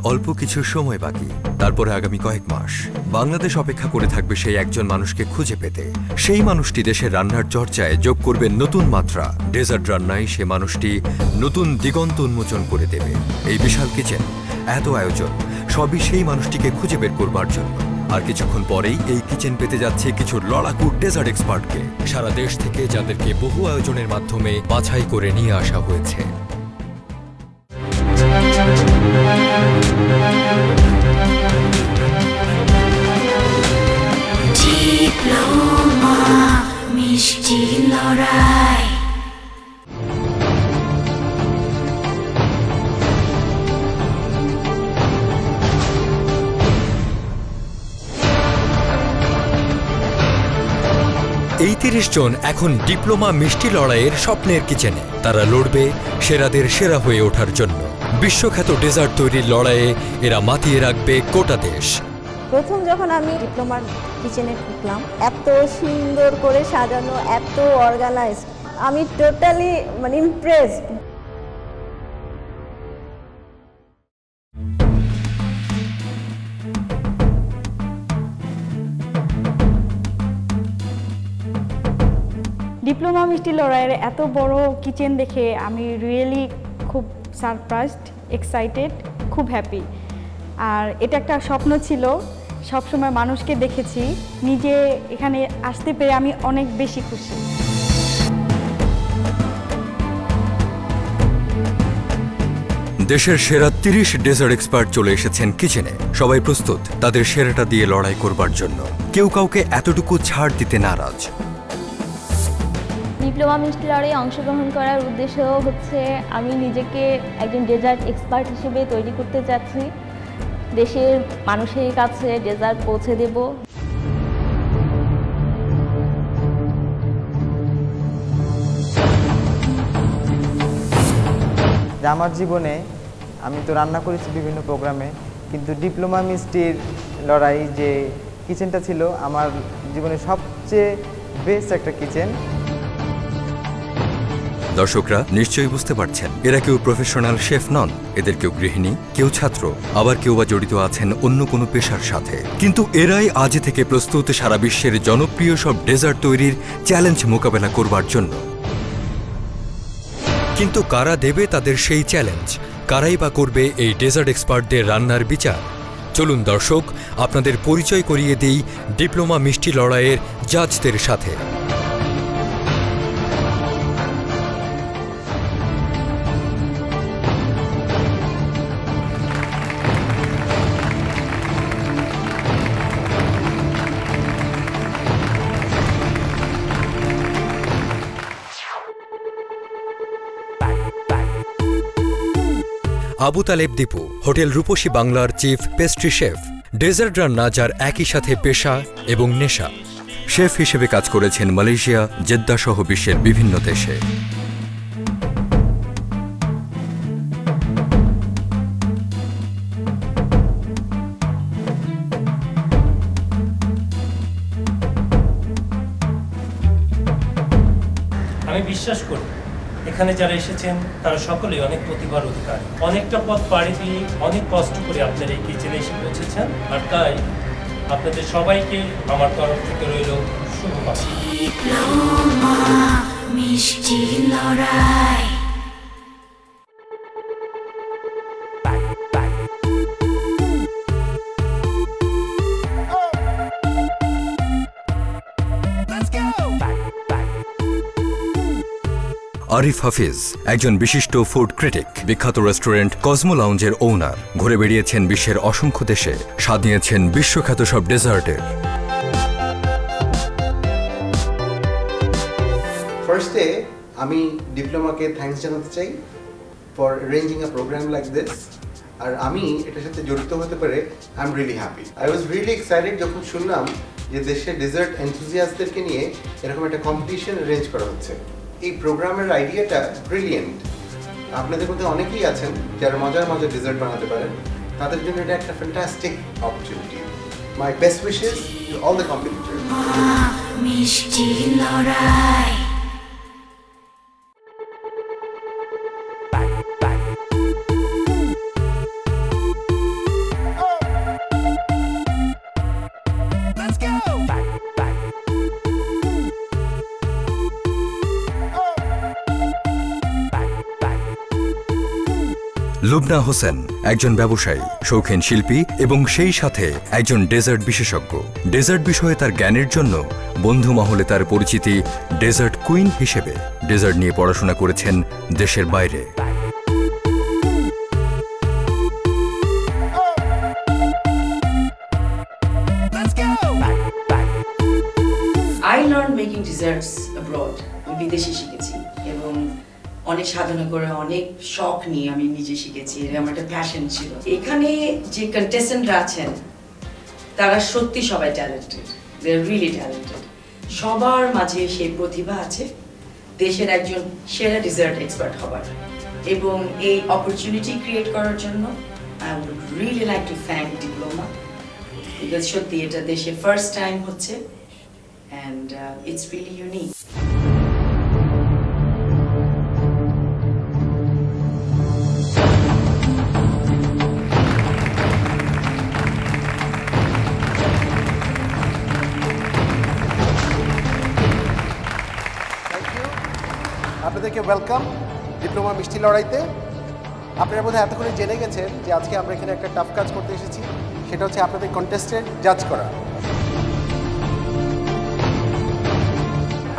অল্প কিছু সময় বাকি, তারপরে আগামী কয়েক মাস বাংলাদেশ অপেক্ষা করে থাকবে সেই একজন মানুষকে খুঁজে পেতে। সেই মানুষটি দেশের রান্নার চর্চায় যোগ করবে নতুন মাত্রা। ডেজার্ট রান্নায় সে মানুষটি নতুন দিগন্ত উন্মোচন করে দেবে। এই বিশাল কিচেন, এত আয়োজন, সবই সেই মানুষটিকে খুঁজে বের করবার জন্য। আর কিছুক্ষণ পরেই এই কিচেন পেতে যাচ্ছে কিছু লড়াকু ডেজার্ট এক্সপার্টকে সারা দেশ থেকে, যাদেরকে বহু আয়োজনের মাধ্যমে বাছাই করে নিয়ে আসা হয়েছে। ডিপ্লোমা মিষ্টি লড়াই। এই ৩০ জন এখন ডিপ্লোমা মিষ্টি লড়াইয়ের স্বপ্নের কিচেনে। তারা লড়বে সেরাদের সেরা হয়ে ওঠার জন্য। বিশ্বখ্যাত ডেজার্ট তৈরির লড়াইয়ে এরা মাতিয়ে রাখবে গোটা দেশ। প্রথম যখন আমি ডিপ্লোমার কিচেনে ঢুকলাম, এত সুন্দর করে সাজানো, এত অর্গানাইজড, আমি টোটালি ইমপ্রেসড। ডিপ্লোমা মিষ্টি লড়াইয়ের এত বড় কিচেন দেখে আমি রিয়েলি খুব সারপ্রাইজড, এক্সাইটেড, খুব হ্যাপি। আর এটা একটা স্বপ্ন ছিল, সবসময় মানুষকে দেখেছি, নিজে এখানে আসতে পেরে আমি অনেক বেশি খুশি। দেশের সেরা ৩০ ডেজার্ট এক্সপার্ট চলে এসেছেন কিচেনে। সবাই প্রস্তুত তাদের সেরাটা দিয়ে লড়াই করবার জন্য। কেউ কাউকে এতটুকু ছাড় দিতে নারাজ। ডিপ্লোমা মিষ্টি লড়াইয়ে অংশগ্রহণ করার উদ্দেশ্য হচ্ছে আমি নিজেকে একজন ডেজার্ট এক্সপার্ট হিসেবে তৈরি করতে চাচ্ছি। দেশের মানুষের কাছে ডেজার্ট পৌঁছে দেব। আমার জীবনে আমি তো রান্না করেছি বিভিন্ন প্রোগ্রামে, কিন্তু ডিপ্লোমা মিষ্টির লড়াই যে কিচেনটা ছিল আমার জীবনের সবচেয়ে বেস্ট একটা কিচেন। দর্শকরা নিশ্চয়ই বুঝতে পারছেন, এরা কেউ প্রফেশনাল শেফ নন। এদের কেউ গৃহিণী, কেউ ছাত্র, আবার কেউ বা জড়িত আছেন অন্য কোনো পেশার সাথে। কিন্তু এরাই আজ থেকে প্রস্তুত সারা বিশ্বের জনপ্রিয় সব ডেজার্ট তৈরির চ্যালেঞ্জ মোকাবেলা করবার জন্য। কিন্তু কারা দেবে তাদের সেই চ্যালেঞ্জ? কারাই বা করবে এই ডেজার্ট এক্সপার্টদের রান্নার বিচার? চলুন দর্শক, আপনাদের পরিচয় করিয়ে দিই ডিপ্লোমা মিষ্টি লড়াইয়ের জাজদের সাথে। আবু তালেব দীপু, হোটেল রূপসী বাংলার চিফ পেস্ট্রি শেফ। ডেজার্ট রান্না যার একই সাথে পেশা এবং নেশা। শেফ হিসেবে কাজ করেছেন মালয়েশিয়া, জেদ্দা সহ বিশ্বের বিভিন্ন দেশে। আমি বিশ্বাস করি এখানে যারা এসেছেন তারা সকলেই অনেক প্রতিভার অধিকারী। অনেকটা পথ পাড়ি দিয়ে অনেক কষ্ট করে আপনারা এই কিচেনে এসে পৌঁছেছেন। আর তাই আপনাদের সবাইকে আমার তরফ থেকে রইল শুভকামনা। ডিপ্লোমা মিষ্টি লড়াই। আরিফ হাফিজ একজন বিশিষ্ট ফুড ক্রিটিক, বিখ্যাত রেস্টুরেন্ট কসমো লাউঞ্জের ওনার। ঘুরে বেড়িয়েছেন বিশ্বের অসংখ্য দেশে, স্বাদ নিয়েছেন বিশ্বখ্যাত সব ডেজার্টের। ফার্স্টে আমি ডিপ্লোমাকে থ্যাঙ্কস জানাতে চাই for arranging a programme like this. আর আমি এটার সাথে জড়িত হতে পারে I am really happy. I was really excited যখন শুনলাম যে দেশের ডেজার্ট এনথুজিয়াস্টদেরকে নিয়ে এরকম একটা কম্পিটিশন অ্যারেঞ্জ করা হচ্ছে। এই প্রোগ্রামের আইডিয়াটা ব্রিলিয়েন্ট। আপনাদের মধ্যে অনেকেই আছেন যারা মজার মজার ডেজার্ট বানাতে পারেন, তাদের জন্য এটা একটা fantastic opportunity. My best wishes to all the competitors. মিষ্টি লড়াই। লুবনা হোসেন একজন ব্যবসায়ী, শৌখিন শিল্পী এবং সেই সাথে একজন ডেজার্ট বিশেষজ্ঞ। ডেজার্ট বিষয়ে তার জ্ঞানের জন্য বন্ধু মহলে তার পরিচিতি ডেজার্ট কুইন হিসেবে। ডেজার্ট নিয়ে পড়াশোনা করেছেন দেশের বাইরে। I learned making desserts abroad. আমি বিদেশে শিখেছি এবং অনেক সাধনা করে অনেক শখ নিয়ে আমি নিজে শিখেছি। এটা আমার একটা প্যাশন ছিল। এখানে যে কন্টেস্টেন্টরা আছেন তারা সত্যি সবাই talented, they are really talented. সবার মাঝে সেই প্রতিভা আছে দেশের একজন সেরা ডেজার্ট এক্সপার্ট হবার, এবং এই অপরচুনিটি ক্রিয়েট করার জন্য I would really like to thank Diploma, because সত্যি এটা দেশে ফার্স্ট টাইম হচ্ছে and it's really unique. আপনাদেরকে ওয়েলকাম ডিপ্লোমা মিষ্টি লড়াইতে। আপনারা বোধহয় এতক্ষণে জেনে গেছেন যে আজকে আমরা এখানে একটা টাফ কাজ করতে এসেছি, সেটা হচ্ছে আপনাদের কন্টেস্টেন্ট জাজ করা।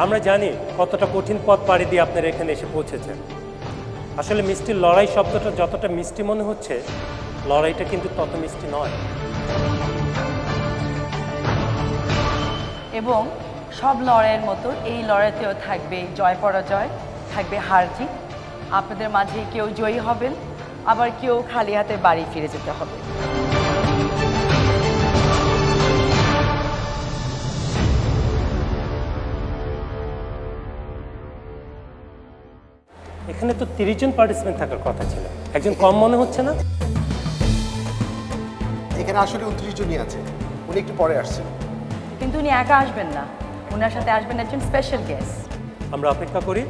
আমরা জানি কতটা কঠিন পথ পাড়ি দিয়ে আপনারা এখানে এসে পৌঁছেছেন। আসলে মিষ্টির লড়াই শব্দটা যতটা মিষ্টি মনে হচ্ছে, লড়াইটা কিন্তু তত মিষ্টি নয়। এবং সব লড়াইয়ের মতো এই লড়াইতেও থাকবে জয় পরাজয়, থাকবে হার জিত। আপনাদের মাঝে কেউ জয়ী হবেন, আবার কেউ খালি হাতে বাড়ি ফিরে যেতে হবে। এখানে তো 30 জন পার্টিসিপেন্ট থাকার কথা ছিল, একজন কম মনে হচ্ছে না? এখানে আসলে 29 জনই আছে, উনি একটু পরে আসছেন। কিন্তু উনি একা আসবেন না, ওনার সাথে আসবেন একজন স্পেশাল গেস্ট। আমরা অপেক্ষা করি।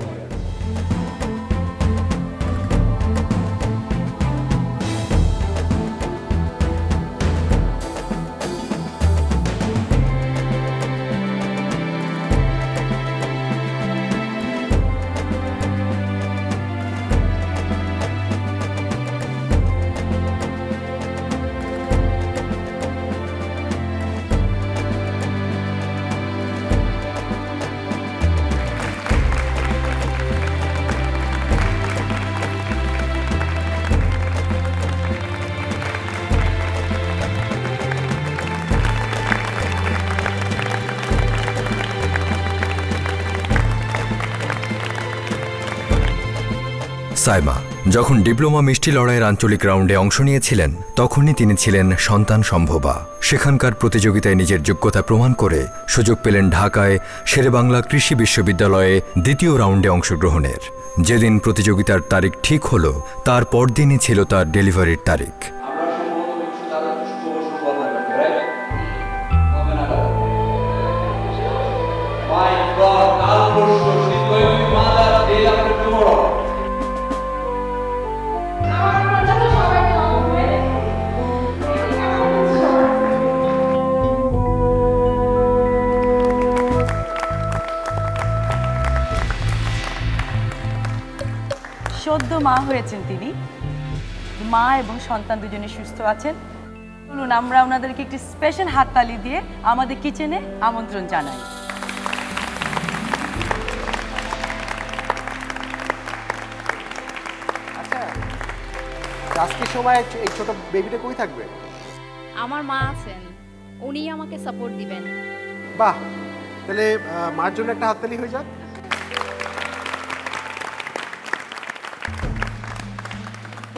সাইমা যখন ডিপ্লোমা মিষ্টি লড়াইয়ের আঞ্চলিক রাউন্ডে অংশ নিয়েছিলেন, তখনই তিনি ছিলেন সন্তান সম্ভবা। সেখানকার প্রতিযোগিতায় নিজের যোগ্যতা প্রমাণ করে সুযোগ পেলেন ঢাকায় শেরেবাংলা কৃষি বিশ্ববিদ্যালয়ে দ্বিতীয় রাউন্ডে অংশগ্রহণের। যেদিন প্রতিযোগিতার তারিখ ঠিক হলো, তার পরদিনই ছিল তার ডেলিভারির তারিখ। সদ্য মা হয়েছেন তিনি, মা এবং সন্তান দুজনে সুস্থ আছেন। চলুন আমরা ওনাদেরকে একটি স্পেশাল হাততালি দিয়ে আমাদের কিচেনে আমন্ত্রণ জানাই। আচ্ছা, আজকের সময় এই ছোট বেবিটা কই থাকবে? আমার মা আছেন, উনি আমাকে সাপোর্ট দিবেন। বাহ, তাহলে মার জন্য একটা হাততালি হয়ে যাক।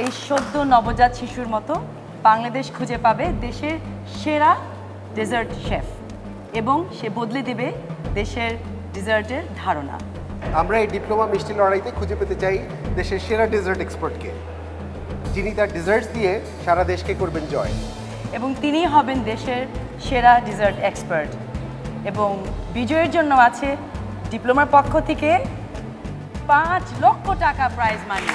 এই সদ্য নবজাত শিশুর মতো বাংলাদেশ খুঁজে পাবে দেশের সেরা ডেজার্ট শেফ, এবং সে বদলে দেবে দেশের ডেজার্টের ধারণা। আমরা এই ডিপ্লোমা মিষ্টি লড়াইতে খুঁজে পেতে চাই দেশের সেরা ডেজার্ট এক্সপার্টকে, যিনি তার ডেজার্টস দিয়ে সারা দেশকে করবেন জয়। এবং তিনিই হবেন দেশের সেরা ডেজার্ট এক্সপার্ট। এবং বিজয়ের জন্য আছে ডিপ্লোমার পক্ষ থেকে 5 লক্ষ টাকা প্রাইজ মানি।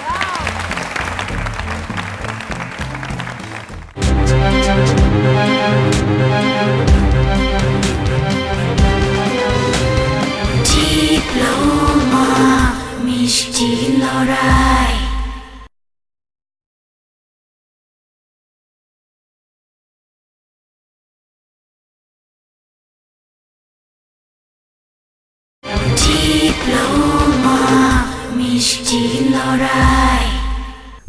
ডিপ্লোমা মিষ্টি লড়াই। ডিপ্লোমা মিষ্টি লড়াই।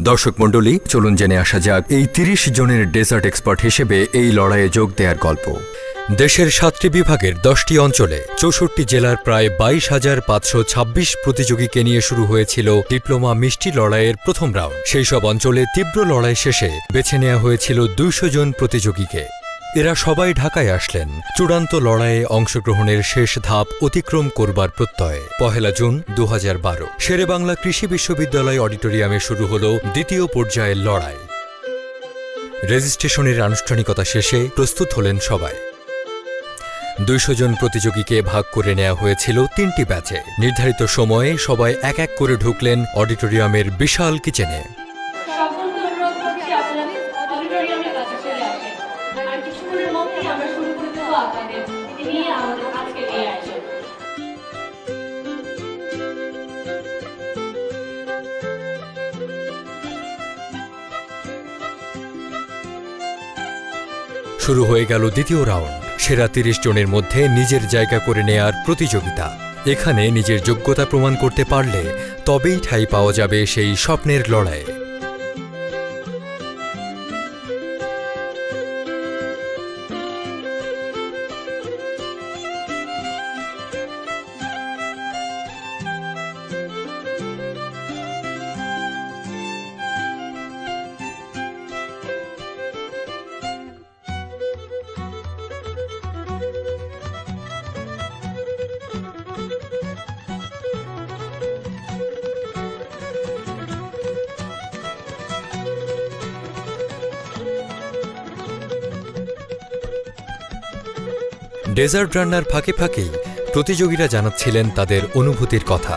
দর্শক মণ্ডলী, চলুন জেনে আসা যাক এই ৩০ জনের ডেজার্ট এক্সপার্ট হিসেবে এই লড়াইয়ে যোগ দেওয়ার গল্প। দেশের ৭টি বিভাগের ১০টি অঞ্চলে ৬৪ জেলার প্রায় ২২,৫২৬ প্রতিযোগীকে নিয়ে শুরু হয়েছিল ডিপ্লোমা মিষ্টি লড়াইয়ের প্রথম রাউন্ড। সেই সব অঞ্চলে তীব্র লড়াই শেষে বেছে নেওয়া হয়েছিল ২০০ জন প্রতিযোগীকে। এরা সবাই ঢাকায় আসলেন চূড়ান্ত লড়াইয়ে অংশগ্রহণের শেষ ধাপ অতিক্রম করবার প্রত্যয়ে। ১ জুন ২০১২ শেরেবাংলা কৃষি বিশ্ববিদ্যালয় অডিটোরিয়ামে শুরু হল দ্বিতীয় পর্যায়ের লড়াই। রেজিস্ট্রেশনের আনুষ্ঠানিকতা শেষে প্রস্তুত হলেন সবাই। ২০০ জন প্রতিযোগীকে ভাগ করে নেওয়া হয়েছিল ৩টি ব্যাচে। নির্ধারিত সময়ে সবাই এক এক করে ঢুকলেন অডিটোরিয়ামের বিশাল কিচেনে। শুরু হয়ে গেল দ্বিতীয় রাউন্ড। সেরা ৩০ জনের মধ্যে নিজের জায়গা করে নেয়ার প্রতিযোগিতা। এখানে নিজের যোগ্যতা প্রমাণ করতে পারলে তবেই ঠাঁই পাওয়া যাবে সেই স্বপ্নের লড়াইয়ে। ডেজার্ট রান্নার ফাঁকে ফাঁকেই প্রতিযোগীরা জানাচ্ছিলেন তাদের অনুভূতির কথা।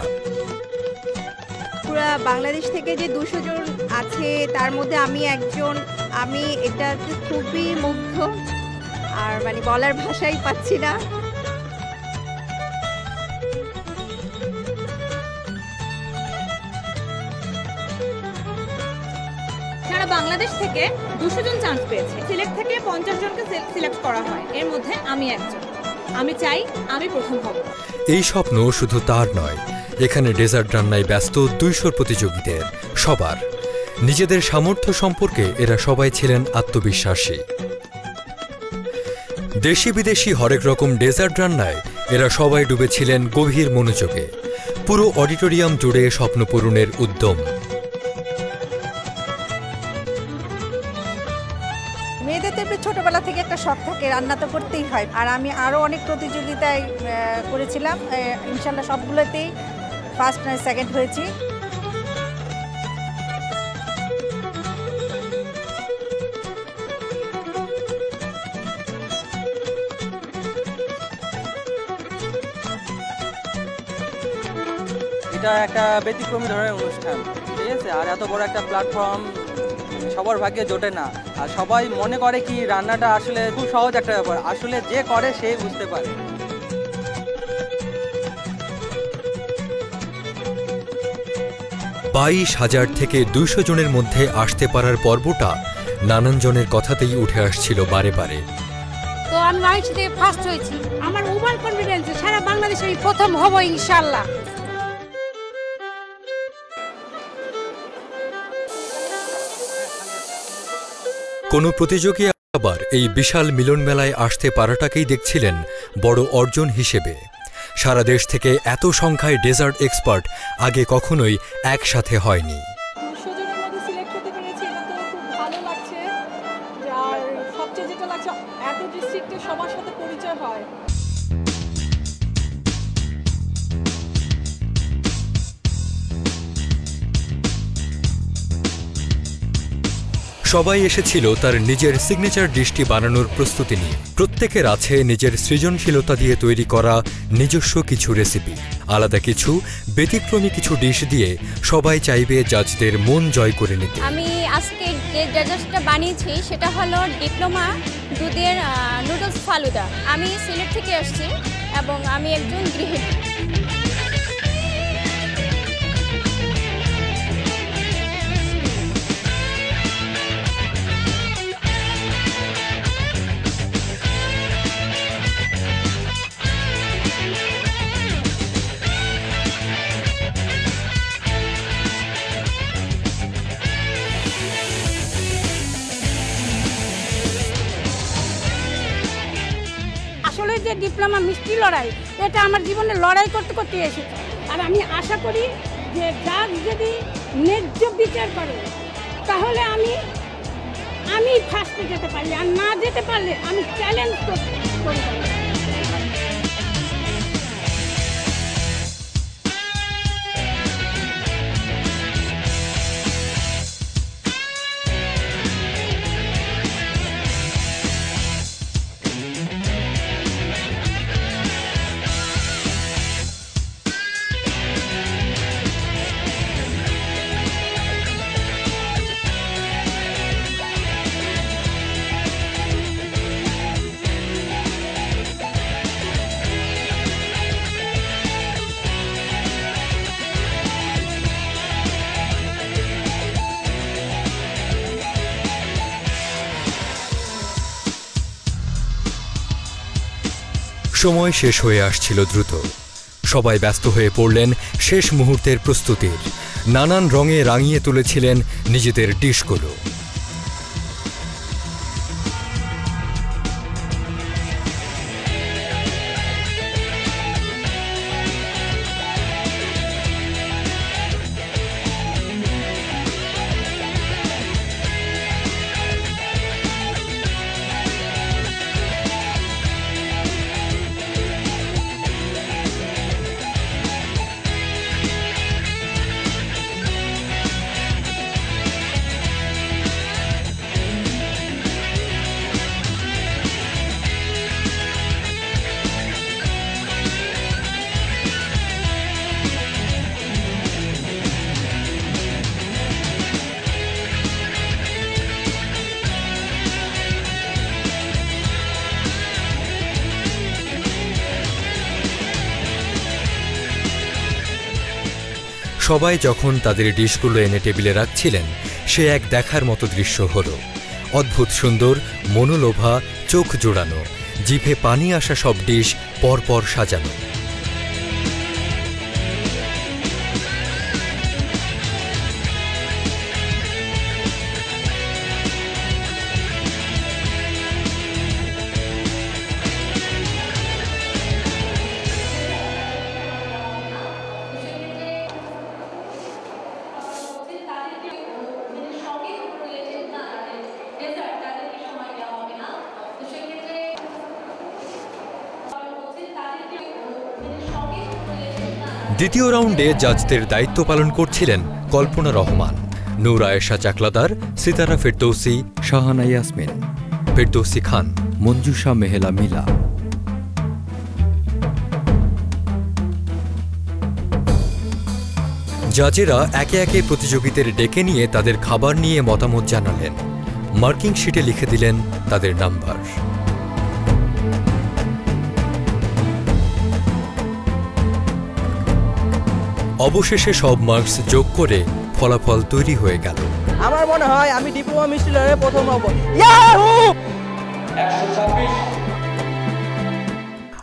পুরো বাংলাদেশ থেকে যে ২০০ জন আছে তার মধ্যে আমি একজন। আমি এটাতে খুবই মুগ্ধ, আর মানে বলার ভাষাই পাচ্ছি না। সারা বাংলাদেশ থেকে ২০০ জন চান্স পেয়েছে। সিলেক্ট থেকে ৫০ জনকে সিলেক্ট করা হয়, এর মধ্যে আমি একজন। আমি চাই আমি প্রথম হব। এই স্বপ্ন শুধু তার নয়, এখানে ডেজার্ট রান্নায় ব্যস্ত ২০০ প্রতিযোগীদের সবার। নিজেদের সামর্থ্য সম্পর্কে এরা সবাই ছিলেন আত্মবিশ্বাসী। দেশি বিদেশি হরেক রকম ডেজার্ট রান্নায় এরা সবাই ডুবেছিলেন গভীর মনোযোগে। পুরো অডিটোরিয়াম জুড়ে স্বপ্ন পূরণের উদ্যম। মেয়েদের তো ছোটবেলা থেকে একটা শখ থাকে, রান্না তো করতেই হয়। আর আমি আরও অনেক প্রতিযোগিতায় করেছিলাম, ইনশাল্লাহ সবগুলোতেই ফার্স্ট নয় সেকেন্ড হয়েছি। এটা একটা ব্যতিক্রমী ধরনের অনুষ্ঠান, ঠিক আছে। আর এত বড় একটা প্ল্যাটফর্ম সবার ভাগ্যে জোটে না। আর সবাই মনে করে কি রান্নাটা আসলে খুব সহজ একটা ব্যাপার, আসলে যে করে সেই বুঝতে পারে। বাইশ হাজার থেকে ২০০ জনের মধ্যে আসতে পারার পর্বটা নানান জনের কথাতেই উঠে আসছিল বারে বারে। তো আমি বাংলাদেশ থেকে ফার্স্ট হয়েছি। আমার ওভার কনফিডেন্স সারা বাংলাদেশে আমি প্রথম হব ইনশাআল্লাহ। কোনো প্রতিযোগী আবার এই বিশাল মিলন মেলায় আসতে পারাটাকেই দেখছিলেন বড় অর্জন হিসেবে। সারা দেশ থেকে এত সংখ্যায় ডেজার্ট এক্সপার্ট আগে কখনোই একসাথে হয়নি। ২০০ জনের মধ্যে সিলেক্ট হতে পেরেছি, এটা তো খুব ভালো লাগছে। আর সবচেয়ে যেটা লাগছে, এত ডিস্ট্রিক্টে সবার সাথে পরিচয় হয়। সবাই এসেছিল তার নিজের সিগনেচার ডিশটি বানানোর প্রস্তুতি নিয়ে। প্রত্যেকের আছে নিজের সৃজনশীলতা দিয়ে তৈরি করা নিজস্ব কিছু রেসিপি, আলাদা কিছু ব্যতিক্রমী কিছু ডিশ দিয়ে সবাই চাইবে জাজদের মন জয় করে নিতে। আমি আজকে যে ডেজার্টটা বানিয়েছি সেটা হলো ডিপ্লোমা দুধের নুডলস ফালুদা। আমি সিলেট থেকে আসছি এবং আমি একজন গৃহিণী। যে ডিপ্লোমা মিষ্টি লড়াই, এটা আমার জীবনে লড়াই করতে করতে এসেছে। আর আমি আশা করি যে জাজ যদি ন্যায্য বিচার করে তাহলে আমি ফার্স্টে যেতে পারি, আর না যেতে পারলে আমি চ্যালেঞ্জ করি। সময় শেষ হয়ে আসছিল দ্রুত। সবাই ব্যস্ত হয়ে পড়লেন শেষ মুহূর্তের প্রস্তুতির। নানান রঙে রাঙিয়ে তুলেছিলেন নিজেদের ডিশগুলো। সবাই যখন তাদের ডিশগুলো এনে টেবিলে রাখছিলেন, সে এক দেখার মতো দৃশ্য হলো। অদ্ভুত সুন্দর, মনোলোভা, চোখ জোড়ানো, জিভে পানি আসা সব ডিশ পরপর সাজানো। দ্বিতীয় রাউন্ডে জাজদের দায়িত্ব পালন করছিলেন কল্পনা রহমান, নূর আয়েশা চাকলাদার, সিতারা ফেরদৌসি, শাহানা ইয়াসমিন, ফেরদৌসি খান, মঞ্জুষা মেহেলা মিলা। জাজেরা একে একে প্রতিযোগীদের ডেকে নিয়ে তাদের খাবার নিয়ে মতামত জানালেন। মার্কিং শিটে লিখে দিলেন তাদের নাম্বার। অবশেষে সব মার্কস যোগ করে ফলাফল তৈরি হয়ে গেল। আমার মনে হয় আমি ডিপ্লোমা মিষ্টি লড়াইয়ে প্রথম হব।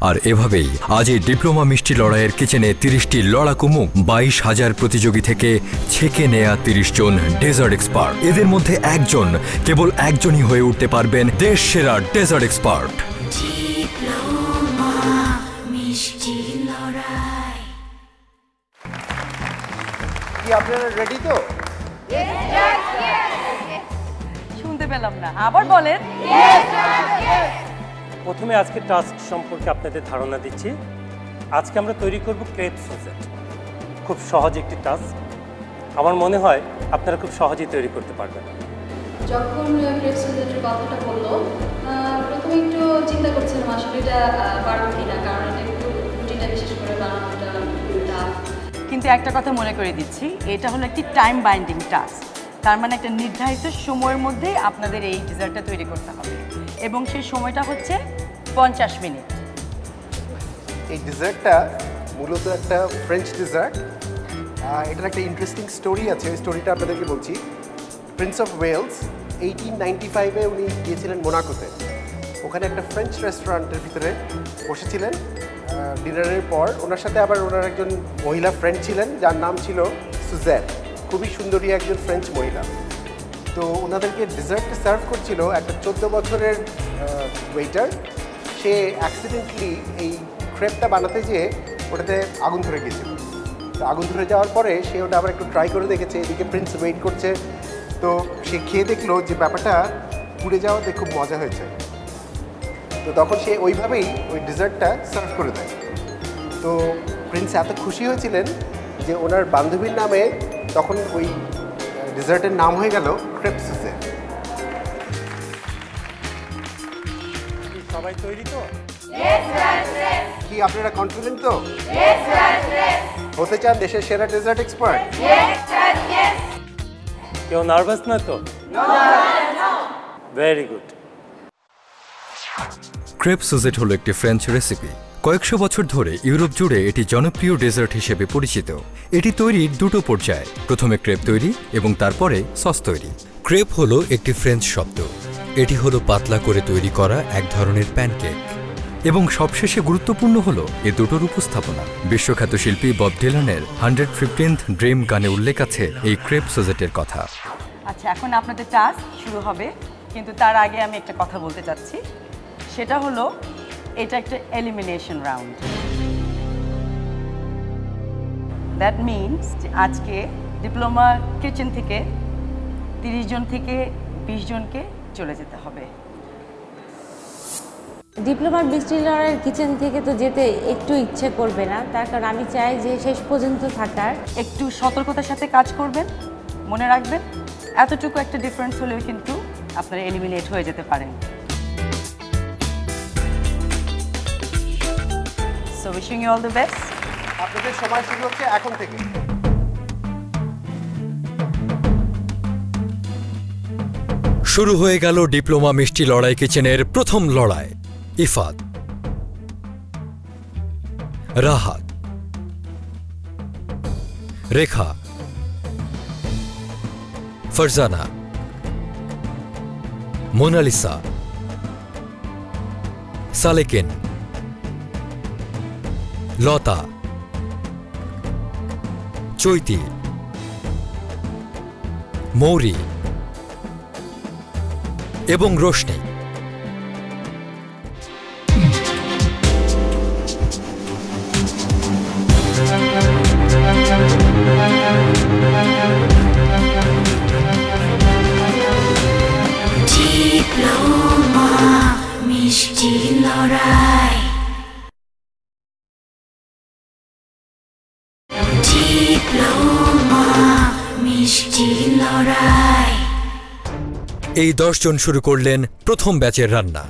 আর এভাবেই আজ এই ডিপ্লোমা মিষ্টি লড়াইয়ের কিচেনে 30টি লড়াকু মুখ, 22,000 প্রতিযোগী থেকে ছেকে নেয়া 30 জন ডেজার্ট এক্সপার্ট। এদের মধ্যে একজন, কেবল একজনই হয়ে উঠতে পারবেন দেশ সেরা ডেজার্ট এক্সপার্ট। ডিপ্লোমা মিষ্টি লড়াই। কি আপনারা রেডি তো? শুনতে পেলাম না, আবার বলেন। প্রথমে আজকে টাস্ক সম্পর্কে আপনাদের ধারণা দিচ্ছি। আজকে আমরা তৈরি করব ক্রেপ সুজেট। খুব সহজ একটি টাস্ক, আমার মনে হয় আপনারা খুব সহজেই তৈরি করতে পারবেন। যখন ক্রেপ সুজেটের কথাটা বললো, প্রথমে একটু চিন্তা করছিলাম আসলে এটা পারবো কিনা, কারণ এটা একটু রুটিটা বিশেষ করে বানানোটা টাফ। কিন্তু একটা কথা মনে করে দিচ্ছি, এটা হলো একটি টাইম বাইন্ডিং টাস্ক। তার মানে একটা নির্ধারিত সময়ের মধ্যে আপনাদের এই ডেজার্টটা তৈরি করতে হবে, এবং সেই সময়টা হচ্ছে 50 মিনিট। এই ডেজার্টটা মূলত একটা ফ্রেঞ্চ ডেজার্ট। এটার একটা ইন্টারেস্টিং স্টোরি আছে, ওই স্টোরিটা আপনাদেরকে বলছি। প্রিন্স অফ ওয়েলস 1895-এ উনি গিয়েছিলেন মোনাকোতে। ওখানে একটা ফ্রেঞ্চ রেস্টুরেন্টের ভিতরে বসেছিলেন ডিনারের পর। ওনার সাথে আবার ওনার একজন মহিলা ফ্রেন্ড ছিলেন, যার নাম ছিল সুজেট। খুবই সুন্দরী একজন ফ্রেঞ্চ মহিলা। তো ওনাদেরকে ডেজার্টটা সার্ভ করছিল একটা 14 বছরের ওয়েটার। সে সে অ্যাক্সিডেন্টলি এই ক্রেপটা বানাতে যেয়ে ওটাতে আগুন ধরে গিয়েছিল। তো আগুন ধরে যাওয়ার পরে সে ওটা আবার একটু ট্রাই করে দেখেছে, এদিকে প্রিন্স ওয়েট করছে। তো সে খেয়ে দেখলো যে ব্যাপারটা পুড়ে যাওয়াতে খুব মজা হয়েছে। তো তখন সে ওইভাবেই ওই ডেজার্টটা সার্ভ করে দেয়। তো প্রিন্স এত খুশি হয়েছিলেন যে ওনার বান্ধবীর নামে তখন ওই ডেজার্টের নাম হয়ে গেল ক্রেপ সুজে। সবাই তৈরি তো? কি আপনারা কনফিডেন্ট তো? হতে চান দেশের সেরা ডেজার্ট এক্সপার্ট? কেউ নার্ভাস না তো? Very good. ক্রেপ সুজেট হলো একটি ফ্রেঞ্চ রেসিপি। কয়েকশো বছর ধরে ইউরোপ জুড়ে এটি জনপ্রিয় ডেজার্ট হিসেবে পরিচিত। এটি তৈরির দুটো পর্যায়, প্রথমে ক্রেপ তৈরি এবং তারপরে সস তৈরি। ক্রেপ হলো একটি ফ্রেঞ্চ শব্দ। এটি হলো পাতলা করে তৈরি করা এক ধরনের প্যানকেক। এবং সবশেষে গুরুত্বপূর্ণ হলো এ দুটোর উপস্থাপনা। বিশ্বখ্যাত শিল্পী বব ডিলানের 115th ড্রিম গানে উল্লেখ আছে এই ক্রেপ সুজেটের কথা। আচ্ছা, এখন আপনাদের টাস্ক শুরু হবে, কিন্তু তার আগে আমি একটা কথা বলতে চাচ্ছি। সেটা হলো এটা একটা এলিমিনেশন রাউন্ড। দ্যাট মিনস যে আজকে ডিপ্লোমা কিচেন থেকে 30 জন থেকে 20 জনকে চলে যেতে হবে। ডিপ্লোমার মিষ্টি লড়াইয়ের কিচেন থেকে তো যেতে একটু ইচ্ছে করবে না, তার কারণ আমি চাই যে শেষ পর্যন্ত থাকার। একটু সতর্কতার সাথে কাজ করবেন, মনে রাখবেন এতটুকু একটা ডিফারেন্স হলেও কিন্তু আপনারা এলিমিনেট হয়ে যেতে পারেন। So wishing you all the best. আপনাদের সময় শুরু হচ্ছে এখন থেকে। শুরু হয়ে গেল ডিপ্লোমা মিষ্টি লড়াই কিচেনের প্রথম লড়াই। ইফাত, রাহাত, রেখা, ফারজানা, মোনালিসা, সালেকিন, লতা, চৈতি, মৌরি এবং রোশনি। ডিপ্লোমা মিষ্টি লড়াই, ডিপ্লোমা মিষ্টি লড়াই। এই 10 জন শুরু করলেন প্রথম ব্যাচের রান্না।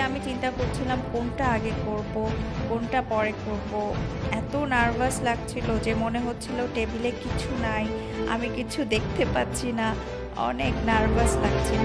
আমি চিন্তা করছিলাম কোনটা আগে করব, কোনটা পরে করব। এত নার্ভাস লাগছিল যে মনে হচ্ছিল টেবিলে কিছু নাই, আমি কিছু দেখতে পাচ্ছি না, অনেক নার্ভাস লাগছিল।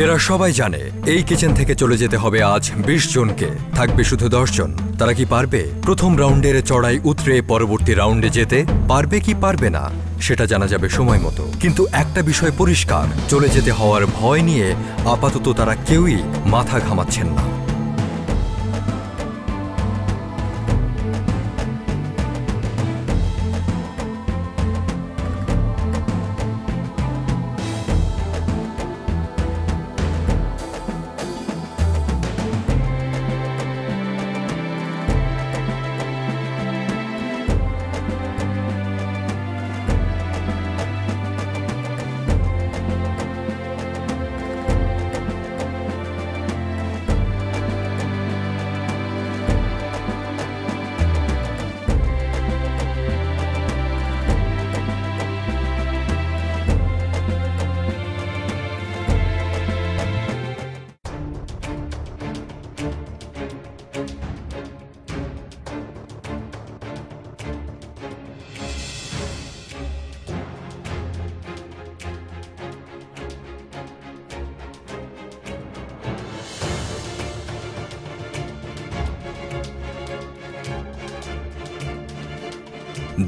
এরা সবাই জানে এই কিচেন থেকে চলে যেতে হবে আজ 20 জনকে, থাকবে শুধু 10 জন। তারা কি পারবে প্রথম রাউন্ডের চড়াই উতরে পরবর্তী রাউন্ডে যেতে? পারবে কি পারবে না সেটা জানা যাবে সময় মতো। কিন্তু একটা বিষয় পরিষ্কার, চলে যেতে হওয়ার ভয় নিয়ে আপাতত তারা কেউই মাথা ঘামাচ্ছেন না।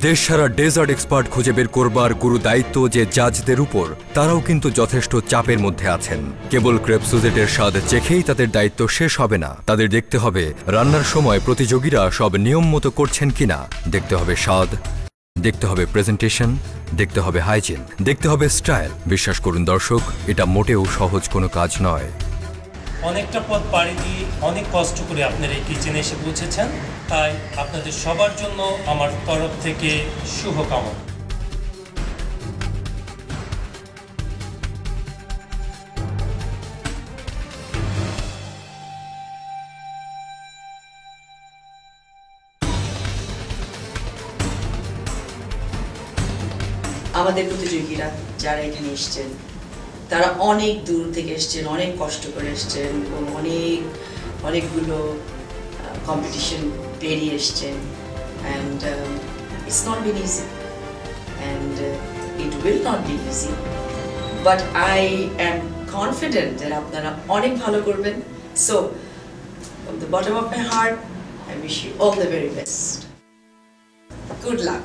দেশ সারা ডেজার্ট এক্সপার্ট খুঁজে বের করবার গুরু দায়িত্ব যে জাজদের উপর, তারাও কিন্তু যথেষ্ট চাপের মধ্যে আছেন। কেবল ক্রেপ সুজেটের স্বাদ চেখেই তাদের দায়িত্ব শেষ হবে না। তাদের দেখতে হবে রান্নার সময় প্রতিযোগীরা সব নিয়ম মতো করছেন কিনা, দেখতে হবে স্বাদ, দেখতে হবে প্রেজেন্টেশন, দেখতে হবে হাইজিন, দেখতে হবে স্টাইল। বিশ্বাস করুন দর্শক, এটা মোটেও সহজ কোনো কাজ নয়। অনেকটা পথ পাড়ি দিয়ে অনেক কষ্ট করে আপনারা এই কিচেনে এসে পৌঁছেছেন, তাই আপনাদের সবার জন্য আমার তরফ থেকে শুভকামনা। আমাদের প্রতিযোগীরা যারা এখানে এসছেন তারা অনেক দূর থেকে এসছেন, অনেক কষ্ট করে এসছেন এবং অনেকগুলো কম্পিটিশন পেরিয়ে এসছেন। And it's not been easy and it will not be easy, but I am confident যে আপনারা অনেক ভালো করবেন। So from the bottom of my heart I wish you all the very best. Good luck.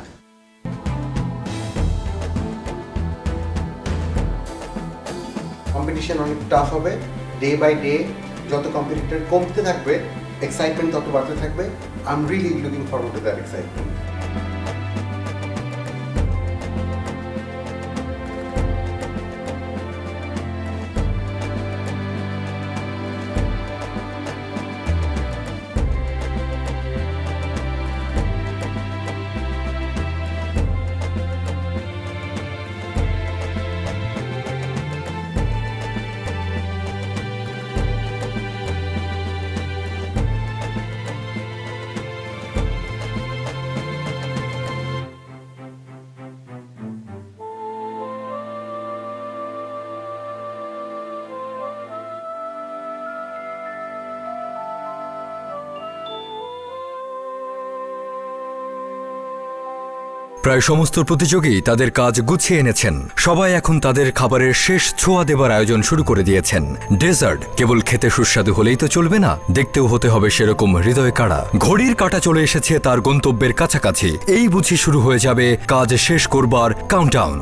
Competition অনেক tough হবে, day by day যত competitor কমতে থাকবে এক্সাইটমেন্ট তত বাড়তে থাকবে। I am really looking forward to that excitement. প্রায় সমস্ত প্রতিযোগী তাদের কাজ গুছিয়ে এনেছেন। সবাই এখন তাদের খাবারের শেষ ছোঁয়া দেবার আয়োজন শুরু করে দিয়েছেন। ডেজার্ট কেবল খেতে সুস্বাদু হলেই তো চলবে না, দেখতেও হতে হবে সেরকম হৃদয় কাড়া। ঘড়ির কাঁটা চলে এসেছে তার গন্তব্যের কাছাকাছি। এই বুঝি শুরু হয়ে যাবে কাজ শেষ করবার কাউন্টডাউন।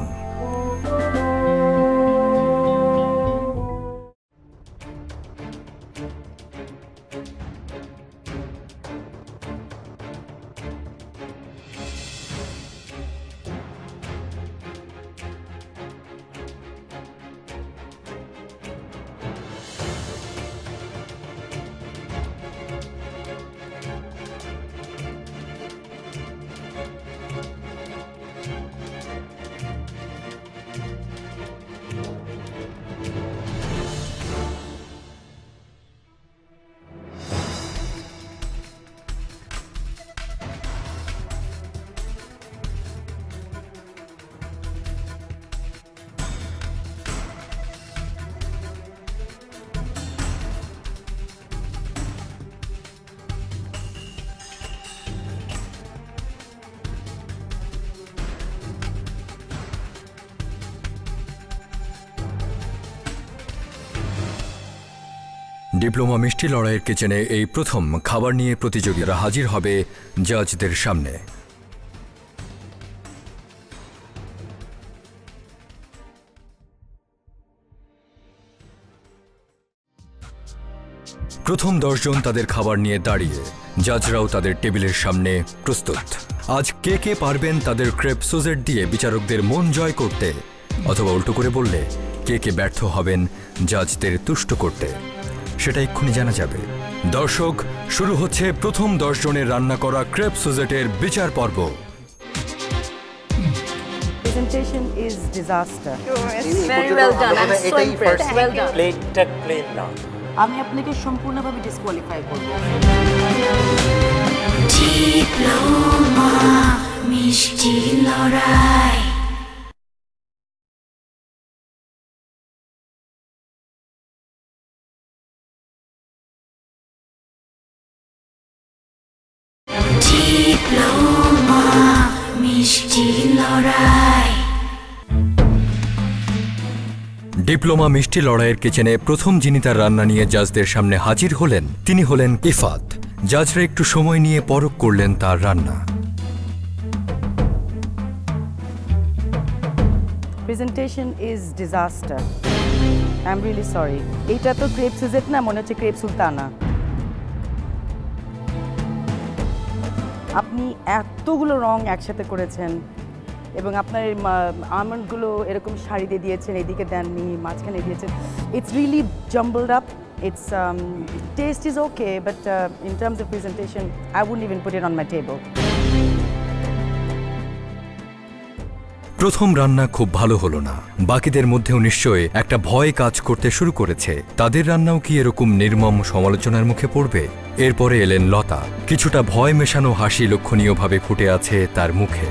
ডিপ্লোমা মিষ্টি লড়াইয়ের কিচেনে এই প্রথম খাবার নিয়ে প্রতিযোগীরা হাজির হবে জাজদের সামনে। প্রথম 10 জন তাদের খাবার নিয়ে দাঁড়িয়ে, জাজরাও তাদের টেবিলের সামনে প্রস্তুত। আজ কে কে পারবেন তাদের ক্রেপ সুজেট দিয়ে বিচারকদের মন জয় করতে, অথবা উল্টো করে বললে কে কে ব্যর্থ হবেন জাজদের তুষ্ট করতে, সেটা এক্ষুনি জানা যাবে। দর্শক, শুরু হচ্ছে প্রথম 10 জনের রান্না করা ক্রেপ সুজেটের বিচার পর্ব। Presentation is disaster. Very well done. I'm so impressed. Well done. প্লেটটা ক্লিন না। আমি আপনাকে সম্পূর্ণভাবে ডিসকোয়ালিফাই করব। ডিপ্লোমা মিষ্টি লড়াই। ডিপ্লোমা মিষ্টি লড়াই। ডিপ্লোমা মিষ্টি লড়াইয়ের কিচেনে প্রথম যিনি তার রান্না নিয়ে জাজদের সামনে হাজির হলেন তিনি হলেন ইফাত। জাজরা একটু সময় নিয়ে পরখ করলেন তার রান্না। Presentation is disaster. I am really sorry. এটা তো ক্রেপ সুজেট না, মনে হচ্ছে ক্রেপ সুলতানা। আপনি এতগুলো রং একসাথে করেছেন এবং আপনার আমন্ডগুলো এরকম শাড়ি দিয়ে দিয়েছেন, এদিকে দেননি, মাঝখানে দিয়েছেন। It's really jumbled up. Its taste is okay, but in terms of presentation I wouldn't even put it on my table. প্রথম রান্না খুব ভালো হলো না। বাকিদের মধ্যেও নিশ্চয়ই একটা ভয় কাজ করতে শুরু করেছে, তাদের রান্নাও কি এরকম নির্মম সমালোচনার মুখে পড়বে? এরপরে এলেন লতা। কিছুটা ভয় মেশানো হাসি লক্ষণীয়ভাবে ফুটে আছে তার মুখে।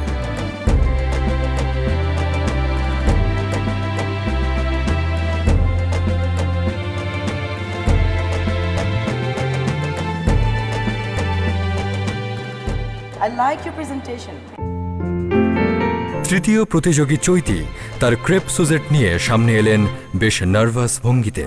I like your presentation. তৃতীয় প্রতিযোগী চৈতি তার ক্রেপ সুজেট নিয়ে সামনে এলেন বেশ নার্ভাস ভঙ্গিতে।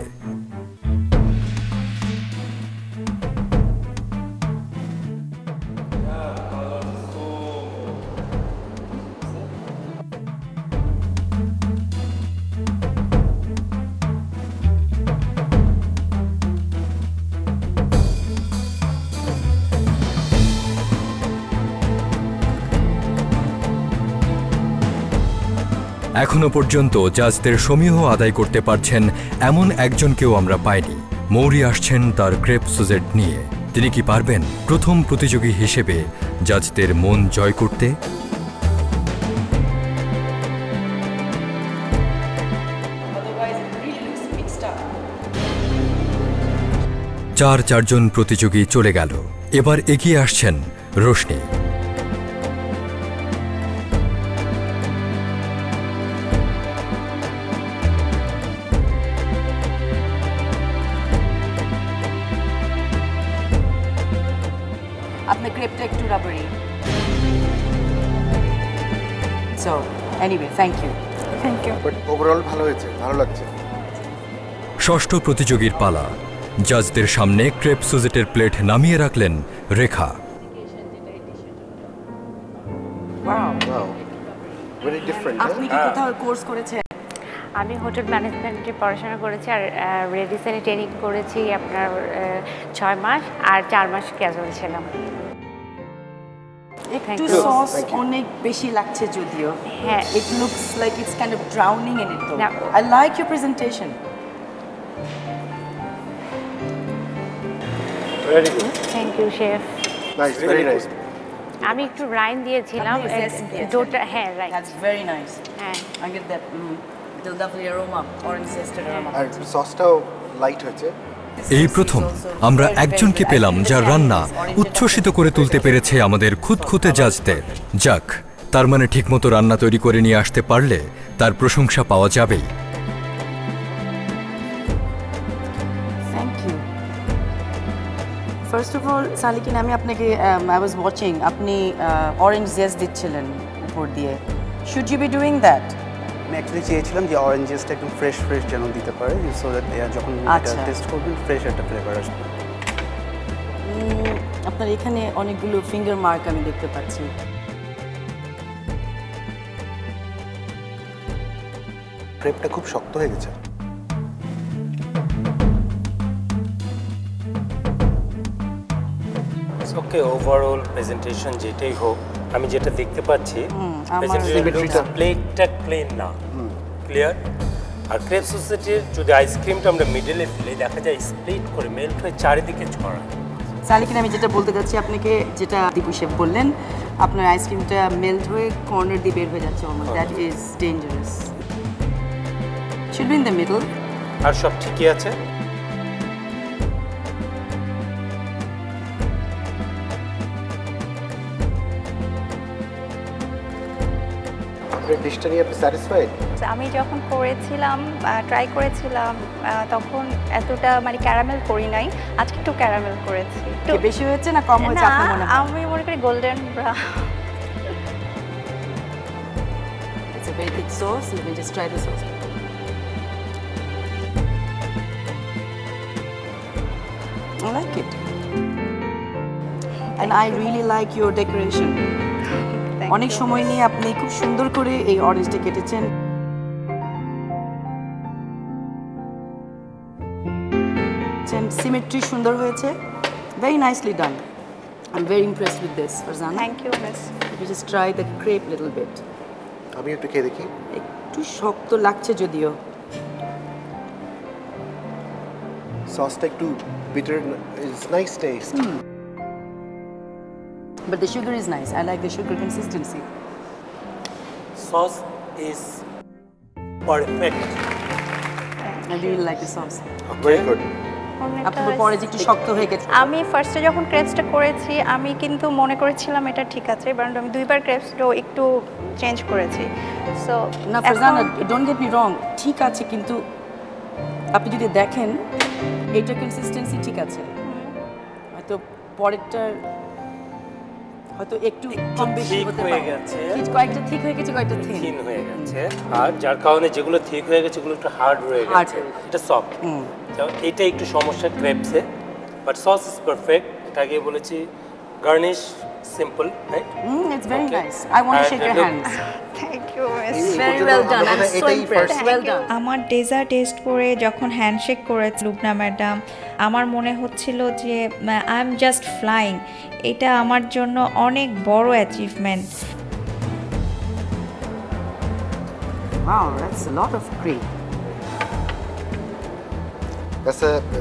এখনো পর্যন্ত জাজদের সমীহ আদায় করতে পারছেন এমন একজনকেও আমরা পাইনি। মৌরি আসছেন তার ক্রেপ সুজেট নিয়ে। তিনি কি পারবেন প্রথম প্রতিযোগী হিসেবে জাজদের মন জয় করতে? চারজন প্রতিযোগী চলে গেল। এবার এগিয়ে আসছেন রোশনি। আপনার ক্রেপটা একটু rubbery. So anyway, thank you. Thank you. But overall ভালো হয়েছে, ভালো লাগছে। ষষ্ঠ প্রতিযোগীর পালা। জাজদের সামনে ক্রেপ সুজেটের প্লেট নামিয়ে রাখলেন রেখা। Very different. আপনি কি কোথাও কোর্স করেছেন? আমি হোটেল ম্যানেজমেন্টে পড়াশোনা করেছি আর রেডিসনে ট্রেনিং করেছি আপনার 6 মাস, আর 4 মাস ক্যাজুয়াল ছিলাম। একটু সস অনেক বেশি লাগছে যদিও। হ্যাঁ, it looks like it's kind of drowning in it. I like your presentation. Very good. Thank you chef. Nice, very nice. আমি একটু রাইন দিয়েছিলাম ডোটা। হ্যাঁ, রাইট। That's very nice. হ্যাঁ, I get that lovely aroma, orange zested aroma. আর সসটাও light হয়েছে। এই প্রথম আমরা একজনকে পেলাম যার রান্না উচ্ছ্বসিত করে তুলতে পেরেছে আমাদের খুঁতখুঁতে জাজদের। যাক, তার মানে ঠিকমতো রান্না তৈরি করে নিয়ে আসতে পারলে তার প্রশংসা পাওয়া যাবেই। Thank you. First of all সালিকিন, আমি আপনাকে আই ওয়াজ ওয়াচিং, আপনি অরেঞ্জ জেস দিচ্ছিলেন উপর দিয়ে। Should you be doing that? আমি অ্যাকচুয়ালি চেয়েছিলাম যে অরেঞ্জেসটা একদম ফ্রেশ যেন দিতে পারে, সো দ্যাট যখন আচ্ছা। টেস্ট করবেন ফ্রেশ একটা ফ্লেভার আসবে। আপনার এখানে অনেকগুলো ফিঙ্গার মার্ক আমি দেখতে পাচ্ছি। ক্রেপটা খুব শক্ত হয়ে গেছে। ওকে, ওভারঅল প্রেজেন্টেশন যেটাই হোক, আমি যেটা দেখতে পাচ্ছি প্লেটটা প্লেন না, ক্লিয়ার। আর ক্রেপ সোসাইটির যদি আইসক্রিমটা আমরা মিডলে ফেলে দেখা যায় স্প্লিট করে মেল্ট হয়ে চারিদিকে ছড়ায়। সালিকিন, আমি যেটা বলতে যাচ্ছি আপনাকে, যেটা দীপু শেফ বললেন, আপনার আইসক্রিমটা মেল্ট হয়ে কর্নার দিয়ে বের হয়ে যাচ্ছে, that is dangerous. Should be in the middle. আর সব ঠিকই আছে। ডিশটা নিয়ে আপনি স্যাটিসফাইড? আমি যখন করেছিলাম, ট্রাই করেছিলাম, তখন এতটা মানে ক্যারামেল করি নাই, আজকে একটু ক্যারামেল করেছি। একটু বেশি হয়েছে না কম হয়েছে আপনার মনে হয়? আমি মনে করি golden brown. It's a very thick sauce. Let me just try the sauce. I like it. And I really like your decoration. অনেক সময় নিয়ে আপনি খুব সুন্দর করে এই অরেঞ্জটা কেটেছেন। সিমেট্রি সুন্দর হয়েছে। Very nicely done. I'm very impressed with this, Farzana. Thank you, miss. You just try the crepe little bit. আমি একটু খেয়ে দেখি। একটু শক্ত লাগছে যদিও। সসটা একটু bitter, it's nice taste. But the sugar is nice. I like the sugar consistency. Sauce is perfect. I really like the sauce. Very good. আপনার পরে যে একটু শক্ত হয়ে গেছে। আমি ফার্স্টে যখন ক্রেপসটা করেছি আমি কিন্তু মনে করেছিলাম এটা ঠিক আছে, বাট আমি দুইবার ক্রেপস ডো একটু চেঞ্জ করেছি। সো না ফারজানা, ডোন্ট গেট মি রং, ঠিক আছে, কিন্তু আপনি যদি দেখেন এইটার কনসিস্টেন্সি ঠিক আছে, হয়তো পরেরটার হয়তো একটু কম বেশি হতে পারে, কয়েকটা ঠিক হয়ে গেছে, কয়েকটা থিন হয়ে গেছে, আর যার কারণে যেগুলো ঠিক হয়ে গেছে ওগুলো একটু হার্ড হয়ে গেছে, এটা সফট। এটা একটু সমস্যা ক্রেপসে, বাট সস ইজ পারফেক্ট। এটা আগে বলেছি, garnish simple, right? It's very nice. I want to shake your hands. Thank you, miss. It's very well done. I'm so impressed. Well done. আমার ডেজার্ট টেস্ট করে যখন handshake করেছে Lubna madam, আমার মনে হচ্ছিল যে আই এম জাস্ট ফ্লাইং। এটা আমার জন্য অনেক বড় achievement. Wow, that's a lot of cream.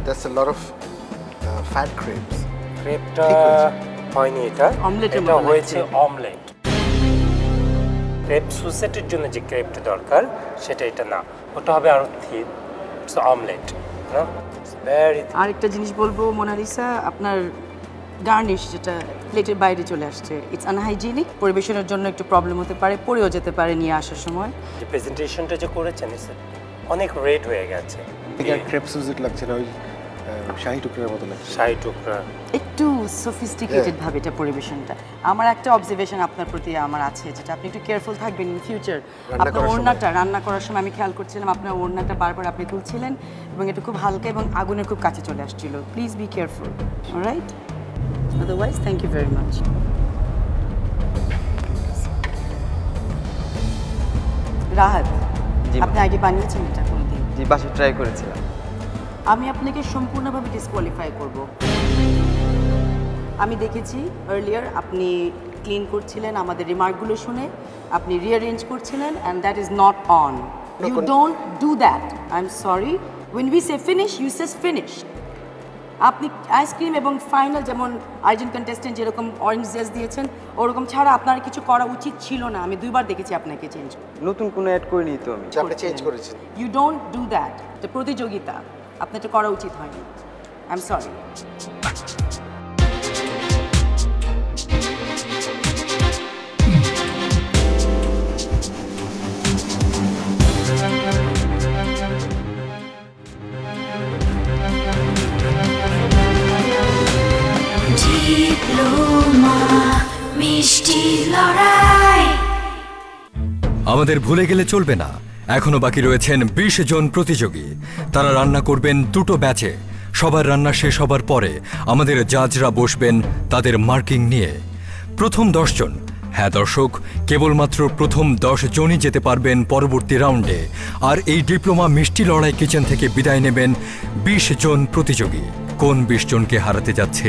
That's a lot of fat crepes. ক্রেপটা হয়নি, এটা এটা হয়েছে অমলেট। ক্রেপ সোসাইটির জন্য যে ক্রেপটা দরকার সেটা এটা না, ওটা হবে আরো থিন, ইটস অমলেট। আরেকটা জিনিস বলবো মোনালিসা, আপনার গার্নিশ যেটা প্লেটের বাইরে চলে আসছে, ইটস আনহাইজিনিক, পরিবেশনের জন্য একটু প্রবলেম হতে পারে, পড়েও যেতে পারে নিয়ে আসার সময়। যে প্রেজেন্টেশনটা যে করেছেন অনেক রেড হয়ে গেছে, ক্রেপ সুজিট লাগছে না, ওই শাহী টুকরার মতো লাগছে। শাহী টুকরা একটু সফিস্টিকেটেড ভাবে এটা পরিবেশনটা। আমার একটা অবজারভেশন আপনার প্রতি আমার আছে, যেটা আপনি একটু কেয়ারফুল থাকবেন ইন ফিউচার। আপনার ওড়নাটা রান্না করার সময় আমি খেয়াল করছিলাম, আপনার ওড়নাটা বারবার আপনি তুলছিলেন এবং এটা খুব হালকা এবং আগুনের খুব কাছে চলে আসছিল। Please be careful, alright? Otherwise thank you very much. Rahat, আপনি আগে বানিয়েছেন এটা কোনোদিন? জি, বাসায় ট্রাই করেছিলাম। আমি আপনাকে সম্পূর্ণভাবে ডিসকোয়ালিফাই করব। আমি দেখেছি আর্লিয়ার আপনি ক্লিন করছিলেন, আমাদের রিমার্কগুলো শুনে আপনি রিঅ্যারেঞ্জ করছিলেন, and that is not on. You don't do that. I am sorry, when we say finish you say finish. আপনি আইসক্রিম এবং ফাইনাল যেমন আর্জেন্ট কন্টেস্টেন্ট যেরকম অরেঞ্জ জেস দিয়েছেন, ওরকম ছাড়া আপনার কিছু করা উচিত ছিল না। আমি দুইবার দেখেছি আপনাকে চেঞ্জ। নতুন কোনো অ্যাড করিনি তো আমি। আপনি চেঞ্জ করেছেন। You don't do that. এটা প্রতিযোগিতা, আপনার এটা করা উচিত হয়নি। I am sorry. ডিপ্লোমা মিষ্টি লড়াই। আমাদের ভুলে গেলে চলবে না, এখনো বাকি রয়েছেন 20 জন প্রতিযোগী। তারা রান্না করবেন দুটো ব্যাচে। সবার রান্না শেষ হবার পরে আমাদের জাজরা বসবেন তাদের মার্কিং নিয়ে। প্রথম 10 জন, হ্যাঁ দর্শক, কেবলমাত্র প্রথম 10 জনই যেতে পারবেন পরবর্তী রাউন্ডে। আর এই ডিপ্লোমা মিষ্টি লড়াই কিচেন থেকে বিদায় নেবেন 20 জন প্রতিযোগী। কোন 20 জনকে হারাতে যাচ্ছে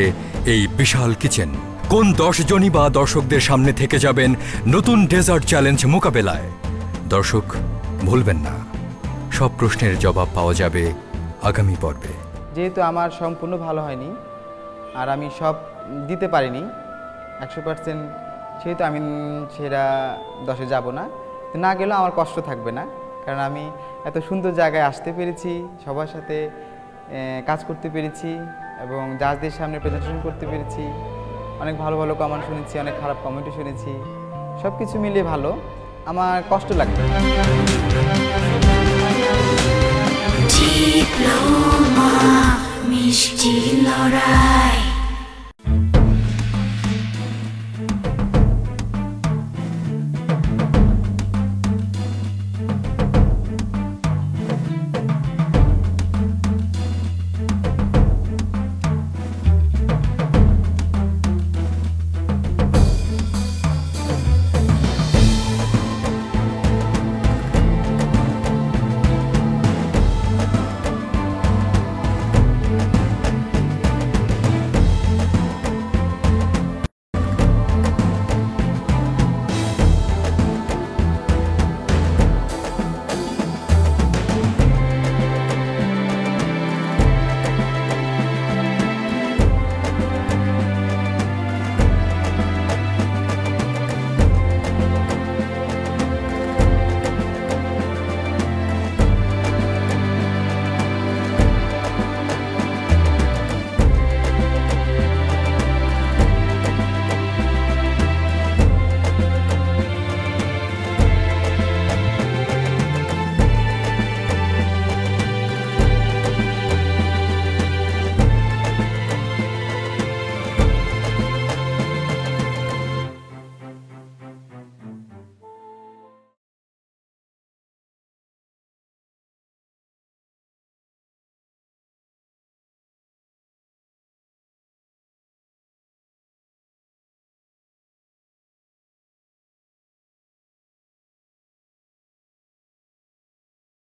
এই বিশাল কিচেন? কোন 10 জনই বা দর্শকদের সামনে থেকে যাবেন নতুন ডেজার্ট চ্যালেঞ্জ মোকাবেলায়? দর্শক, ভুলবেন না, সব প্রশ্নের জবাব পাওয়া যাবে আগামী পর্বে। যেহেতু আমার সম্পূর্ণ ভালো হয়নি আর আমি সব দিতে পারিনি 100%, সেহেতু আমি সেরা 10-এ যাব না। না গেলেও আমার কষ্ট থাকবে না, কারণ আমি এত সুন্দর জায়গায় আসতে পেরেছি, সবার সাথে কাজ করতে পেরেছি এবং জাজদের সামনে প্রেজেন্টেশন করতে পেরেছি। অনেক ভালো ভালো কমেন্ট শুনেছি, অনেক খারাপ কমেন্টও শুনেছি। সব কিছু মিলিয়ে ভালো, আমার কষ্ট লাগবে। ডিপ্লোমা মিষ্টি লড়াই।